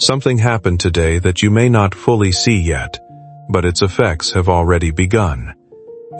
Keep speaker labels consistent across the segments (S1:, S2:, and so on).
S1: Something happened today that you may not fully see yet, but its effects have already begun.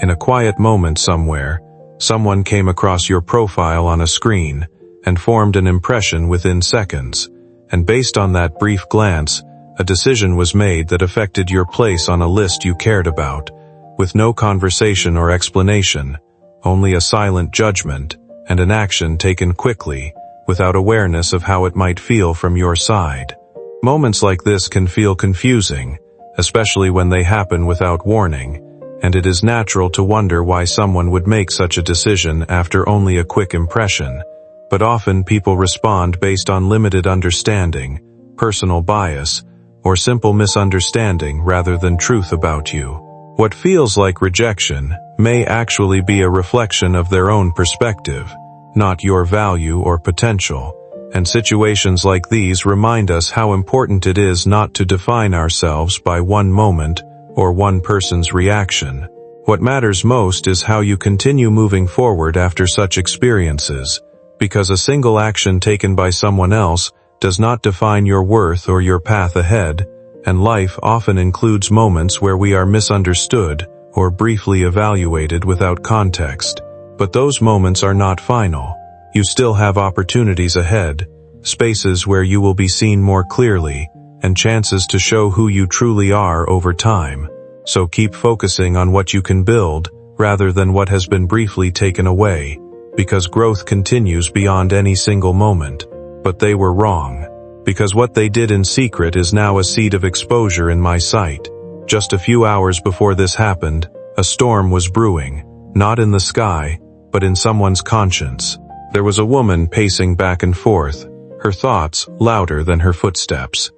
S1: In a quiet moment somewhere, someone came across your profile on a screen and formed an impression within seconds, and based on that brief glance, a decision was made that affected your place on a list you cared about, with no conversation or explanation, only a silent judgment and an action taken quickly, without awareness of how it might feel from your side. Moments like this can feel confusing, especially when they happen without warning, and it is natural to wonder why someone would make such a decision after only a quick impression. But often people respond based on limited understanding, personal bias, or simple misunderstanding rather than truth about you. What feels like rejection may actually be a reflection of their own perspective, not your value or potential. And situations like these remind us how important it is not to define ourselves by one moment or one person's reaction. What matters most is how you continue moving forward after such experiences, because a single action taken by someone else does not define your worth or your path ahead, and life often includes moments where we are misunderstood or briefly evaluated without context. But those moments are not final. You still have opportunities ahead, spaces where you will be seen more clearly, and chances to show who you truly are over time. So keep focusing on what you can build, rather than what has been briefly taken away, because growth continues beyond any single moment. But they were wrong, because what they did in secret is now a seed of exposure in my sight. Just a few hours before this happened, a storm was brewing, not in the sky, but in someone's conscience. There was a woman pacing back and forth, her thoughts louder than her footsteps.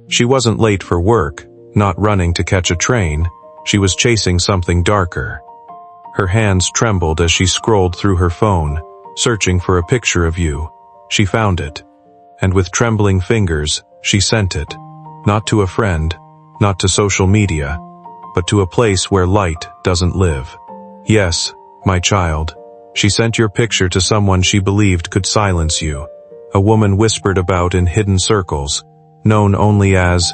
S1: She wasn't late for work, not running to catch a train, she was chasing something darker. Her hands trembled as she scrolled through her phone, searching for a picture of you. She found it, and with trembling fingers, she sent it, not to a friend, not to social media, but to a place where light doesn't live. Yes, my child. She sent your picture to someone she believed could silence you, a woman whispered about in hidden circles, known only as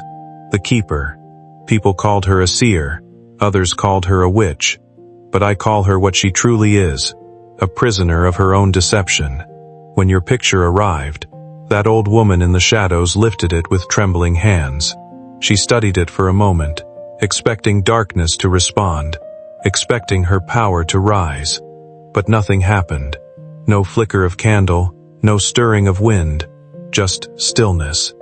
S1: the Keeper. People called her a seer, others called her a witch, but I call her what she truly is, a prisoner of her own deception. When your picture arrived, that old woman in the shadows lifted it with trembling hands. She studied it for a moment, expecting darkness to respond, expecting her power to rise. But nothing happened. No flicker of candle, no stirring of wind, just stillness.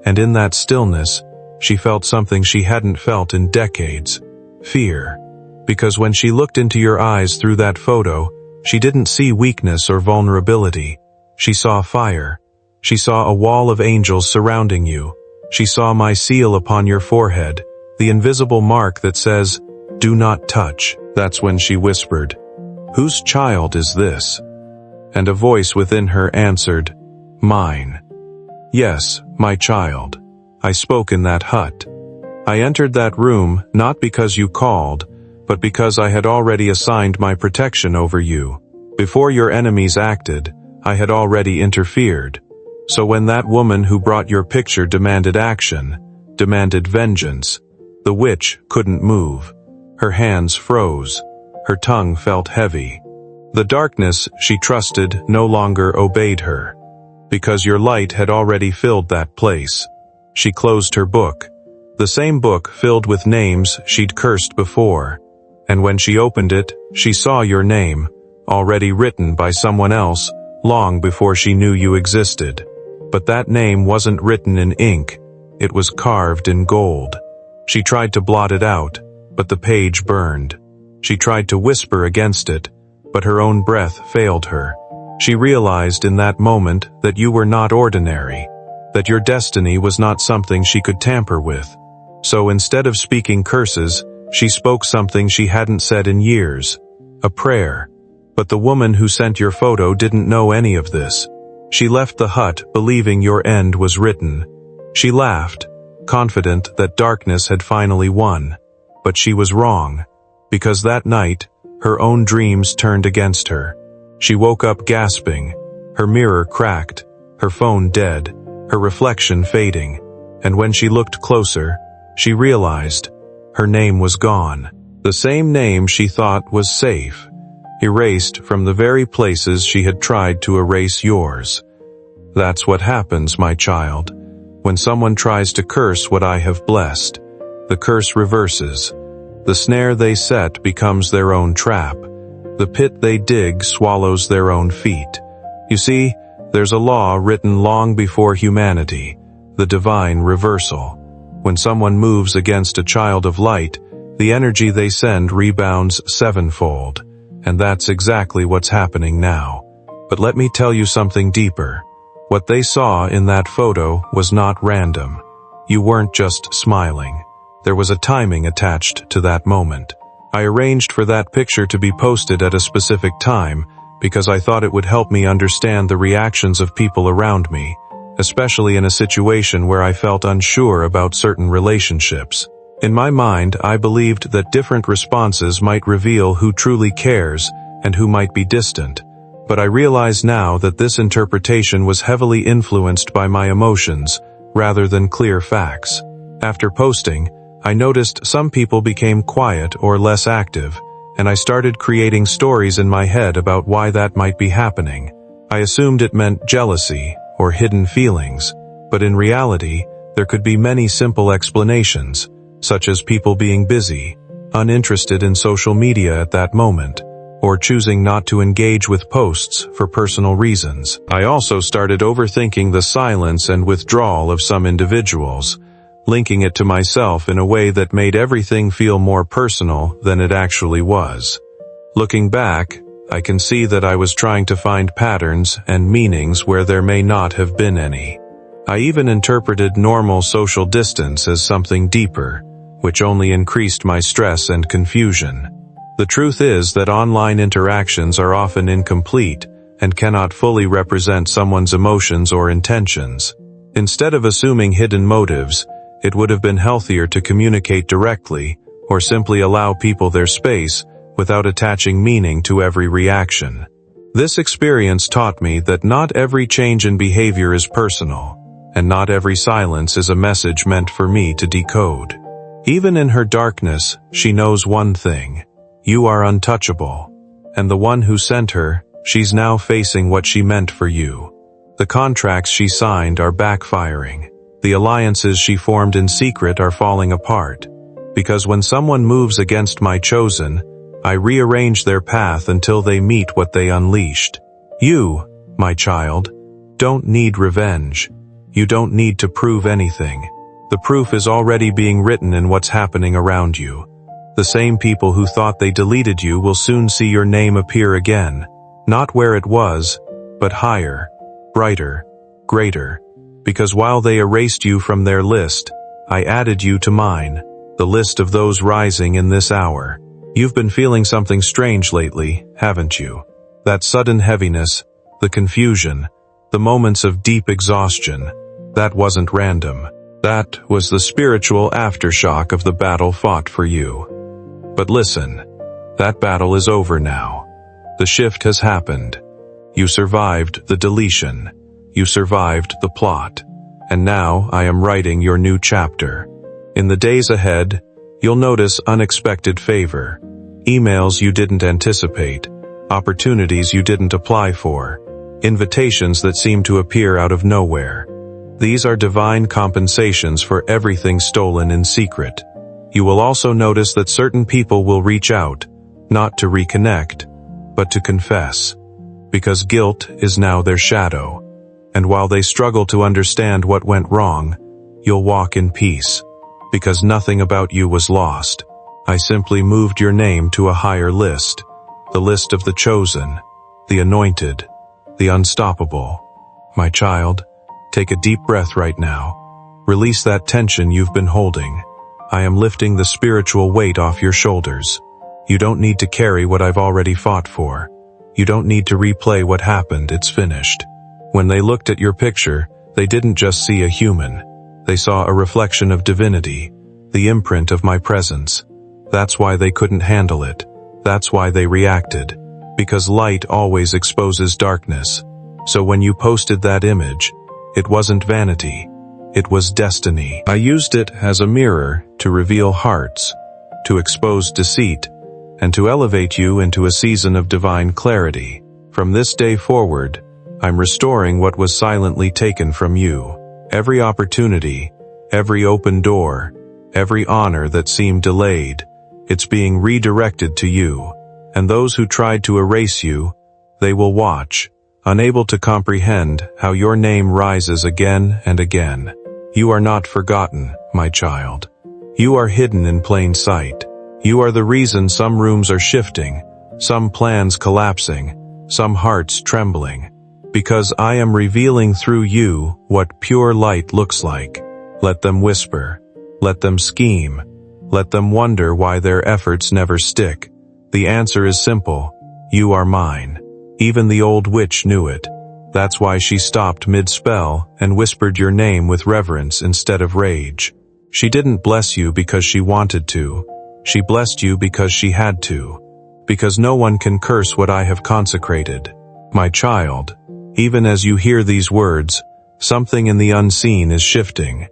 S1: And in that stillness, she felt something she hadn't felt in decades. Fear. Because when she looked into your eyes through that photo, she didn't see weakness or vulnerability. She saw fire. She saw a wall of angels surrounding you. She saw my seal upon your forehead, the invisible mark that says, "Do not touch." That's when she whispered, "Whose child is this?" And a voice within her answered, "Mine." Yes, my child. I spoke in that hut. I entered that room not because you called, but because I had already assigned my protection over you. Before your enemies acted, I had already interfered. So when that woman who brought your picture demanded action, demanded vengeance, the witch couldn't move. Her hands froze. Her tongue felt heavy. The darkness she trusted no longer obeyed her, because your light had already filled that place. She closed her book, the same book filled with names she'd cursed before, and when she opened it, she saw your name, already written by someone else, long before she knew you existed. But that name wasn't written in ink, it was carved in gold. She tried to blot it out, but the page burned. She tried to whisper against it, but her own breath failed her. She realized in that moment that you were not ordinary, that your destiny was not something she could tamper with. So instead of speaking curses, she spoke something she hadn't said in years, a prayer. But the woman who sent your photo didn't know any of this. She left the hut believing your end was written. She laughed, confident that darkness had finally won. But she was wrong. Because that night, her own dreams turned against her. She woke up gasping, her mirror cracked, her phone dead, her reflection fading. And when she looked closer, she realized her name was gone. The same name she thought was safe, erased from the very places she had tried to erase yours. That's what happens, my child. When someone tries to curse what I have blessed, the curse reverses. The snare they set becomes their own trap. The pit they dig swallows their own feet. You see, there's a law written long before humanity, the divine reversal. When someone moves against a child of light, the energy they send rebounds sevenfold. And that's exactly what's happening now. But let me tell you something deeper. What they saw in that photo was not random. You weren't just smiling. There was a timing attached to that moment. I arranged for that picture to be posted at a specific time because I thought it would help me understand the reactions of people around me, especially in a situation where I felt unsure about certain relationships. In my mind, I believed that different responses might reveal who truly cares and who might be distant. But I realize now that this interpretation was heavily influenced by my emotions rather than clear facts. After posting, I noticed some people became quiet or less active, and I started creating stories in my head about why that might be happening. I assumed it meant jealousy or hidden feelings, but in reality, there could be many simple explanations, such as people being busy, uninterested in social media at that moment, or choosing not to engage with posts for personal reasons. I also started overthinking the silence and withdrawal of some individuals, linking it to myself in a way that made everything feel more personal than it actually was. Looking back, I can see that I was trying to find patterns and meanings where there may not have been any. I even interpreted normal social distance as something deeper, which only increased my stress and confusion. The truth is that online interactions are often incomplete and cannot fully represent someone's emotions or intentions. Instead of assuming hidden motives, it would have been healthier to communicate directly or simply allow people their space without attaching meaning to every reaction. This experience taught me that not every change in behavior is personal, and not every silence is a message meant for me to decode. Even in her darkness, she knows one thing: you are untouchable. And the one who sent her, she's now facing what she meant for you. The contracts she signed are backfiring. The alliances she formed in secret are falling apart. Because when someone moves against my chosen, I rearrange their path until they meet what they unleashed. You, my child, don't need revenge. You don't need to prove anything. The proof is already being written in what's happening around you. The same people who thought they deleted you will soon see your name appear again, not where it was, but higher, brighter, greater. Because while they erased you from their list, I added you to mine, the list of those rising in this hour. You've been feeling something strange lately, haven't you? That sudden heaviness, the confusion, the moments of deep exhaustion, that wasn't random. That was the spiritual aftershock of the battle fought for you. But listen, that battle is over now. The shift has happened. You survived the deletion. You survived the plot. And now I am writing your new chapter. In the days ahead, you'll notice unexpected favor, emails you didn't anticipate, opportunities you didn't apply for, invitations that seem to appear out of nowhere. These are divine compensations for everything stolen in secret. You will also notice that certain people will reach out, not to reconnect, but to confess, because guilt is now their shadow. And while they struggle to understand what went wrong, you'll walk in peace, because nothing about you was lost. I simply moved your name to a higher list, the list of the chosen, the anointed, the unstoppable. My child, take a deep breath right now. Release that tension you've been holding. I am lifting the spiritual weight off your shoulders. You don't need to carry what I've already fought for. You don't need to replay what happened, it's finished. When they looked at your picture, they didn't just see a human. They saw a reflection of divinity, the imprint of my presence. That's why they couldn't handle it. That's why they reacted. Because light always exposes darkness. So when you posted that image, it wasn't vanity. It was destiny. I used it as a mirror to reveal hearts, to expose deceit, and to elevate you into a season of divine clarity. From this day forward, I'm restoring what was silently taken from you. Every opportunity, every open door, every honor that seemed delayed, it's being redirected to you. And those who tried to erase you, they will watch, unable to comprehend how your name rises again and again. You are not forgotten, my child. You are hidden in plain sight. You are the reason some rooms are shifting, some plans collapsing, some hearts trembling. Because I am revealing through you what pure light looks like. Let them whisper. Let them scheme. Let them wonder why their efforts never stick. The answer is simple. You are mine. Even the old witch knew it. That's why she stopped mid-spell and whispered your name with reverence instead of rage. She didn't bless you because she wanted to. She blessed you because she had to. Because no one can curse what I have consecrated. My child, even as you hear these words, something in the unseen is shifting.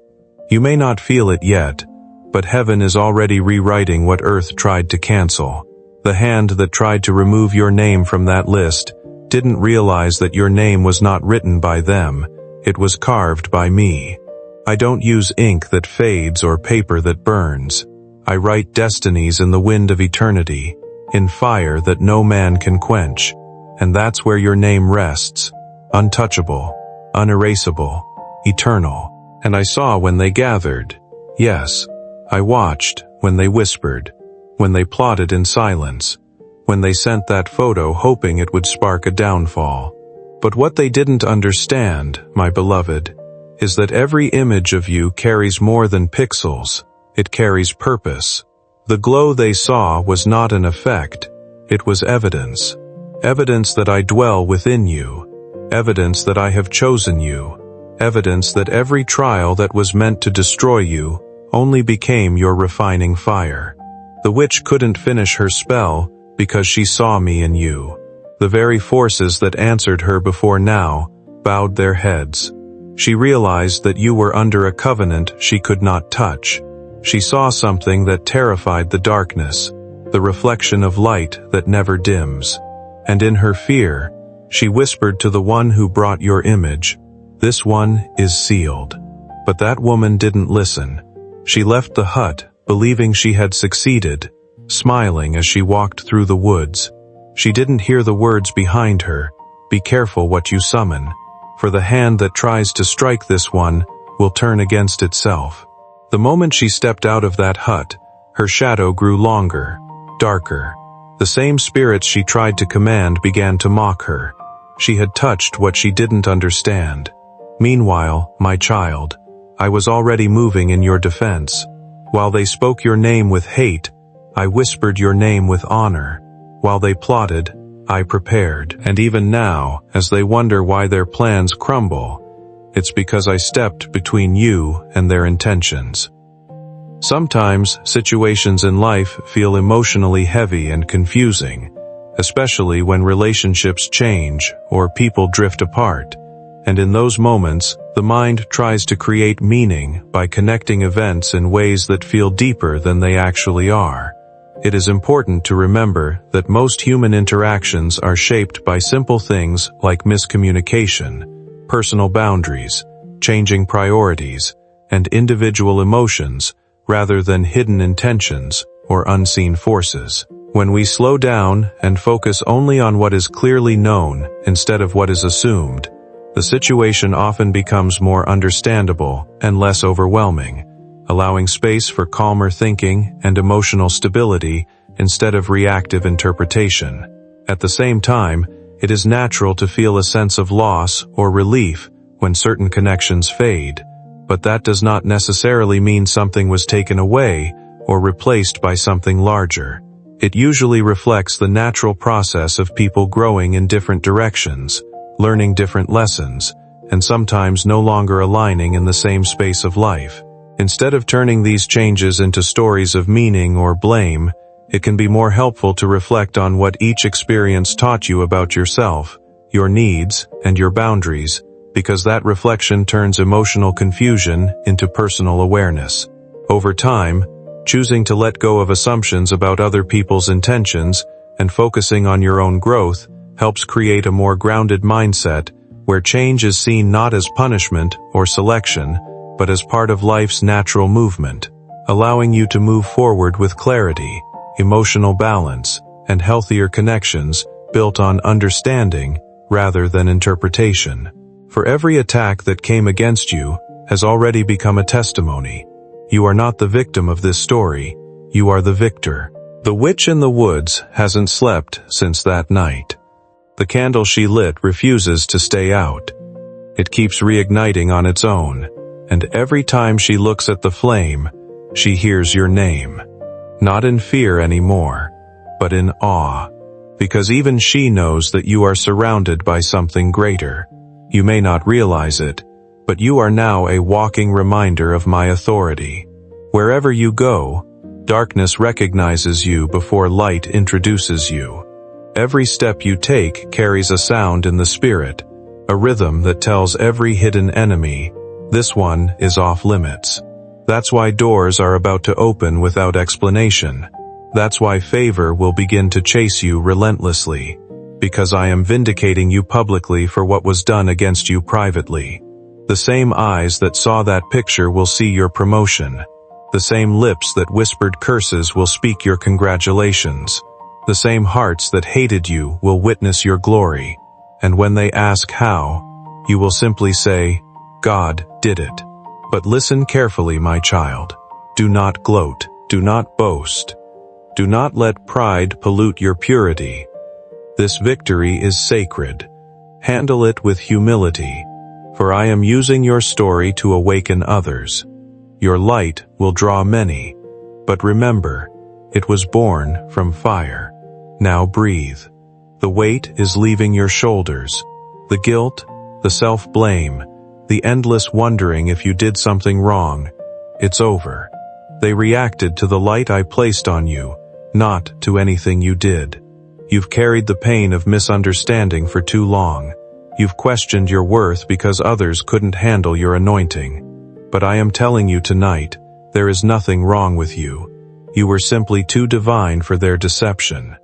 S1: You may not feel it yet, but heaven is already rewriting what earth tried to cancel. The hand that tried to remove your name from that list didn't realize that your name was not written by them, it was carved by me. I don't use ink that fades or paper that burns. I write destinies in the wind of eternity, in fire that no man can quench. And that's where your name rests, untouchable, unerasable, eternal. And I saw when they gathered. Yes, I watched when they whispered, when they plotted in silence, when they sent that photo hoping it would spark a downfall. But what they didn't understand, my beloved, is that every image of you carries more than pixels. It carries purpose. The glow they saw was not an effect. It was evidence. Evidence that I dwell within you. Evidence that I have chosen you. Evidence that every trial that was meant to destroy you only became your refining fire. The witch couldn't finish her spell because she saw me in you. The very forces that answered her before now bowed their heads. She realized that you were under a covenant she could not touch. She saw something that terrified the darkness, the reflection of light that never dims. And in her fear, she whispered to the one who brought your image, "This one is sealed." But that woman didn't listen. She left the hut, believing she had succeeded, smiling as she walked through the woods. She didn't hear the words behind her, "Be careful what you summon, for the hand that tries to strike this one will turn against itself." The moment she stepped out of that hut, her shadow grew longer, darker. The same spirits she tried to command began to mock her. She had touched what she didn't understand. Meanwhile, my child, I was already moving in your defense. While they spoke your name with hate, I whispered your name with honor. While they plotted, I prepared. And even now, as they wonder why their plans crumble, it's because I stepped between you and their intentions. Sometimes, situations in life feel emotionally heavy and confusing, especially when relationships change or people drift apart. And in those moments, the mind tries to create meaning by connecting events in ways that feel deeper than they actually are. It is important to remember that most human interactions are shaped by simple things like miscommunication, personal boundaries, changing priorities, and individual emotions, rather than hidden intentions or unseen forces. When we slow down and focus only on what is clearly known instead of what is assumed, the situation often becomes more understandable and less overwhelming, allowing space for calmer thinking and emotional stability instead of reactive interpretation. At the same time, it is natural to feel a sense of loss or relief when certain connections fade, but that does not necessarily mean something was taken away or replaced by something larger. It usually reflects the natural process of people growing in different directions, learning different lessons, and sometimes no longer aligning in the same space of life. Instead of turning these changes into stories of meaning or blame, it can be more helpful to reflect on what each experience taught you about yourself, your needs, and your boundaries, because that reflection turns emotional confusion into personal awareness. Over time, choosing to let go of assumptions about other people's intentions and focusing on your own growth helps create a more grounded mindset where change is seen not as punishment or selection, but as part of life's natural movement, allowing you to move forward with clarity, emotional balance, and healthier connections built on understanding rather than interpretation. For every attack that came against you has already become a testimony. You are not the victim of this story, you are the victor. The witch in the woods hasn't slept since that night. The candle she lit refuses to stay out. It keeps reigniting on its own, and every time she looks at the flame, she hears your name. Not in fear anymore, but in awe, because even she knows that you are surrounded by something greater. You may not realize it, but you are now a walking reminder of my authority. Wherever you go, darkness recognizes you before light introduces you. Every step you take carries a sound in the spirit, a rhythm that tells every hidden enemy, this one is off limits. That's why doors are about to open without explanation. That's why favor will begin to chase you relentlessly, because I am vindicating you publicly for what was done against you privately. The same eyes that saw that picture will see your promotion. The same lips that whispered curses will speak your congratulations. The same hearts that hated you will witness your glory. And when they ask how, you will simply say, God did it. But listen carefully, my child. Do not gloat. Do not boast. Do not let pride pollute your purity. This victory is sacred. Handle it with humility, for I am using your story to awaken others. Your light will draw many, but remember, it was born from fire. Now breathe. The weight is leaving your shoulders. The guilt, the self-blame, the endless wondering if you did something wrong. It's over. They reacted to the light I placed on you, not to anything you did. You've carried the pain of misunderstanding for too long. You've questioned your worth because others couldn't handle your anointing. But I am telling you tonight, there is nothing wrong with you. You were simply too divine for their deception.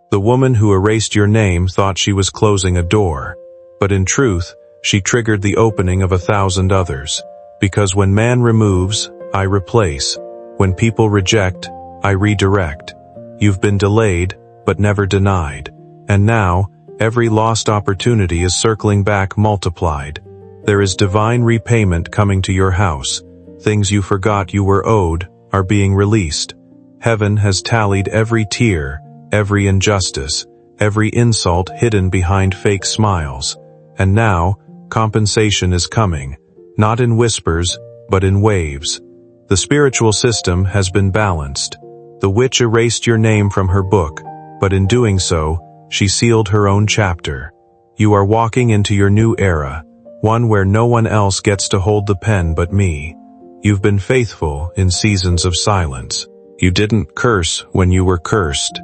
S1: The woman who erased your name thought she was closing a door, but in truth, she triggered the opening of 1,000 others. Because when man removes, I replace. When people reject, I redirect. You've been delayed, but never denied. And now, every lost opportunity is circling back multiplied. There is divine repayment coming to your house. Things you forgot you were owed are being released. Heaven has tallied every tear, every injustice, every insult hidden behind fake smiles. And now, compensation is coming, not in whispers, but in waves. The spiritual system has been balanced. The witch erased your name from her book, but in doing so, she sealed her own chapter. You are walking into your new era, one where no one else gets to hold the pen but me. You've been faithful in seasons of silence. You didn't curse when you were cursed.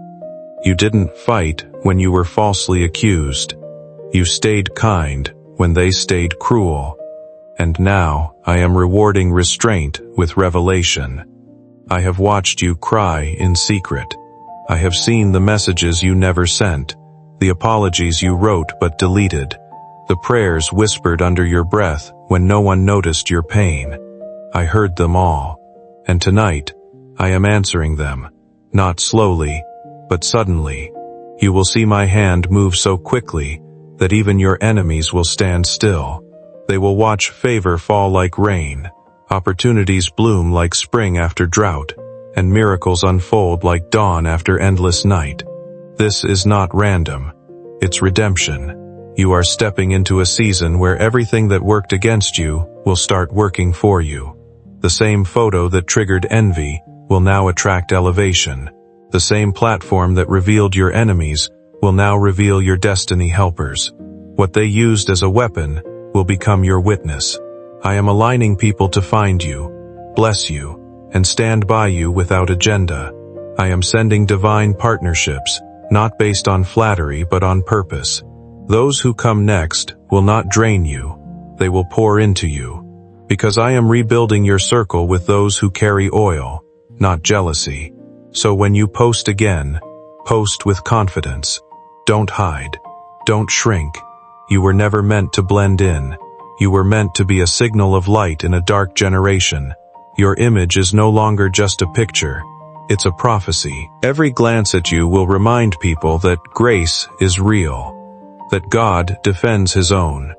S1: You didn't fight when you were falsely accused. You stayed kind when they stayed cruel. And now I am rewarding restraint with revelation. I have watched you cry in secret. I have seen the messages you never sent, the apologies you wrote but deleted, the prayers whispered under your breath when no one noticed your pain. I heard them all, and tonight, I am answering them, not slowly, but suddenly. You will see my hand move so quickly that even your enemies will stand still. They will watch favor fall like rain, opportunities bloom like spring after drought, and miracles unfold like dawn after endless night. This is not random. It's redemption. You are stepping into a season where everything that worked against you will start working for you. The same photo that triggered envy will now attract elevation. The same platform that revealed your enemies will now reveal your destiny helpers. What they used as a weapon will become your witness. I am aligning people to find you, bless you, and stand by you without agenda. I am sending divine partnerships, not based on flattery but on purpose. Those who come next will not drain you. they will pour into you. Because I am rebuilding your circle with those who carry oil, not jealousy. So when you post again, post with confidence. Don't hide. Don't shrink. You were never meant to blend in. You were meant to be a signal of light in a dark generation. Your image is no longer just a picture. It's a prophecy. Every glance at you will remind people that grace is real, that God defends His own,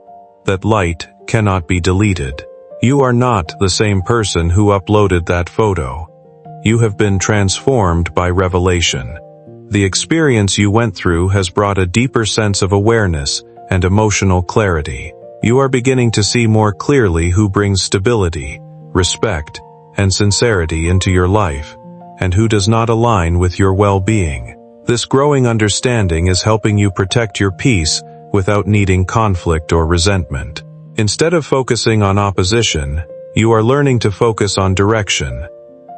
S1: that light cannot be deleted. You are not the same person who uploaded that photo. You have been transformed by revelation. The experience you went through has brought a deeper sense of awareness and emotional clarity. You are beginning to see more clearly who brings stability, respect, and sincerity into your life, and who does not align with your well-being. This growing understanding is helping you protect your peace without needing conflict or resentment. Instead of focusing on opposition, you are learning to focus on direction,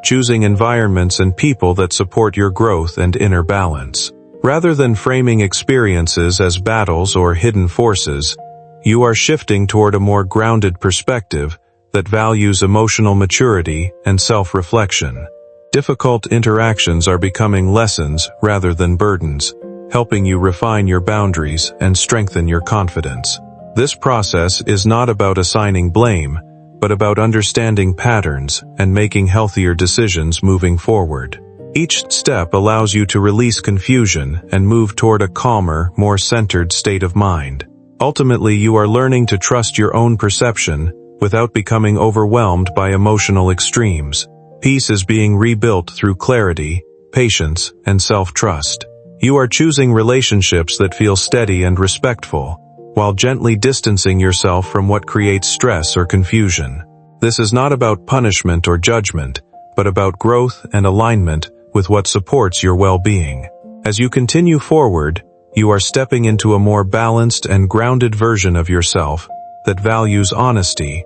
S1: choosing environments and people that support your growth and inner balance. Rather than framing experiences as battles or hidden forces, you are shifting toward a more grounded perspective that values emotional maturity and self-reflection. Difficult interactions are becoming lessons rather than burdens, helping you refine your boundaries and strengthen your confidence. This process is not about assigning blame, but about understanding patterns and making healthier decisions moving forward. Each step allows you to release confusion and move toward a calmer, more centered state of mind. Ultimately, you are learning to trust your own perception without becoming overwhelmed by emotional extremes. Peace is being rebuilt through clarity, patience, and self-trust. You are choosing relationships that feel steady and respectful, while gently distancing yourself from what creates stress or confusion. This is not about punishment or judgment, but about growth and alignment with what supports your well-being. As you continue forward, you are stepping into a more balanced and grounded version of yourself that values honesty,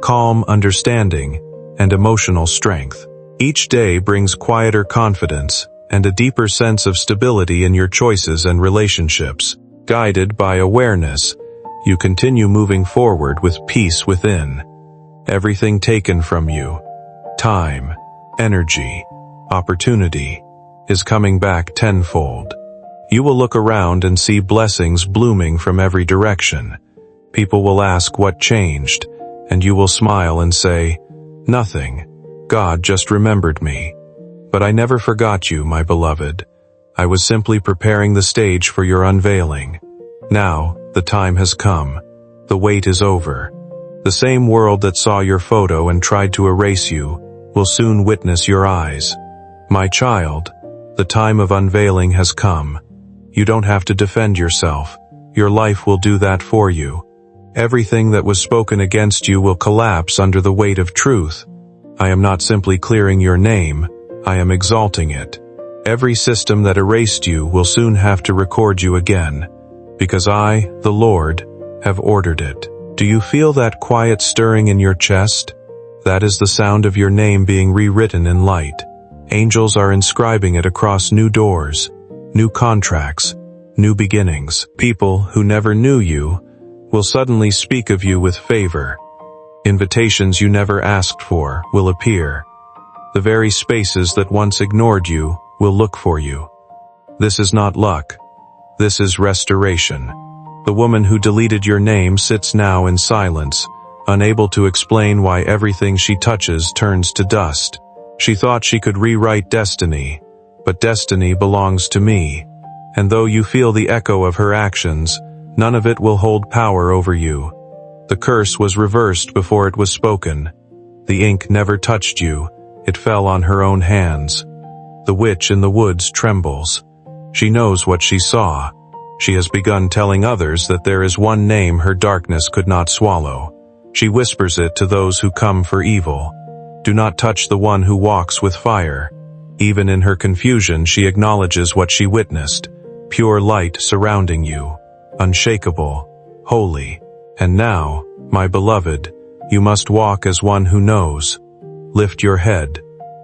S1: calm understanding, and emotional strength. Each day brings quieter confidence and a deeper sense of stability in your choices and relationships. Guided by awareness, you continue moving forward with peace within. Everything taken from you, time, energy, opportunity, is coming back tenfold. You will look around and see blessings blooming from every direction. People will ask what changed, and you will smile and say, "Nothing. God just remembered me. But I never forgot you, my beloved. I was simply preparing the stage for your unveiling. Now, the time has come. The wait is over. The same world that saw your photo and tried to erase you will soon witness your eyes. My child, the time of unveiling has come. You don't have to defend yourself. Your life will do that for you. Everything that was spoken against you will collapse under the weight of truth. I am not simply clearing your name, I am exalting it. Every system that erased you will soon have to record you again, because I, the Lord, have ordered it. Do you feel that quiet stirring in your chest? That is the sound of your name being rewritten in light. Angels are inscribing it across new doors, new contracts, new beginnings. People who never knew you will suddenly speak of you with favor. Invitations you never asked for will appear. The very spaces that once ignored you will look for you. This is not luck. This is restoration. The woman who deleted your name sits now in silence, unable to explain why everything she touches turns to dust. She thought she could rewrite destiny, but destiny belongs to me. And though you feel the echo of her actions, none of it will hold power over you. The curse was reversed before it was spoken. The ink never touched you. It fell on her own hands. The witch in the woods trembles. She knows what she saw. She has begun telling others that there is one name her darkness could not swallow. She whispers it to those who come for evil. Do not touch the one who walks with fire. Even in her confusion, she acknowledges what she witnessed. Pure light surrounding you, unshakable, holy. And now, my beloved, you must walk as one who knows. Lift your head.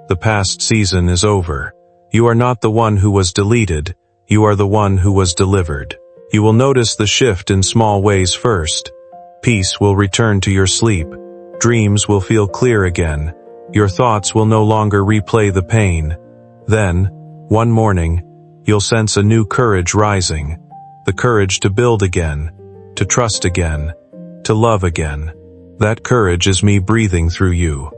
S1: The past season is over. You are not the one who was deleted. You are the one who was delivered. You will notice the shift in small ways first. Peace will return to your sleep. Dreams will feel clear again. Your thoughts will no longer replay the pain. Then, one morning, you'll sense a new courage rising. The courage to build again, to trust again, to love again. That courage is me breathing through you.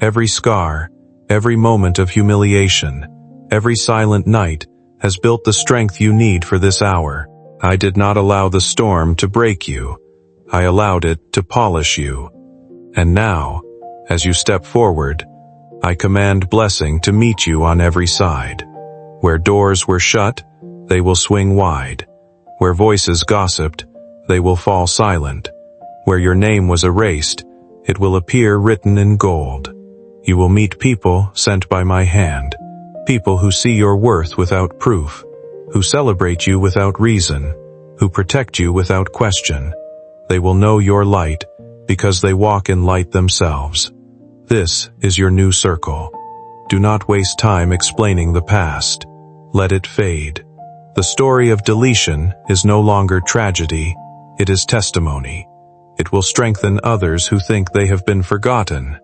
S1: Every scar, every moment of humiliation, every silent night has built the strength you need for this hour. I did not allow the storm to break you. I allowed it to polish you. And now, as you step forward, I command blessing to meet you on every side. Where doors were shut, they will swing wide. Where voices gossiped, they will fall silent. Where your name was erased, it will appear written in gold. You will meet people sent by my hand, people who see your worth without proof, who celebrate you without reason, who protect you without question. They will know your light because they walk in light themselves. This is your new circle. Do not waste time explaining the past. Let it fade. The story of deletion is no longer tragedy, it is testimony. It will strengthen others who think they have been forgotten.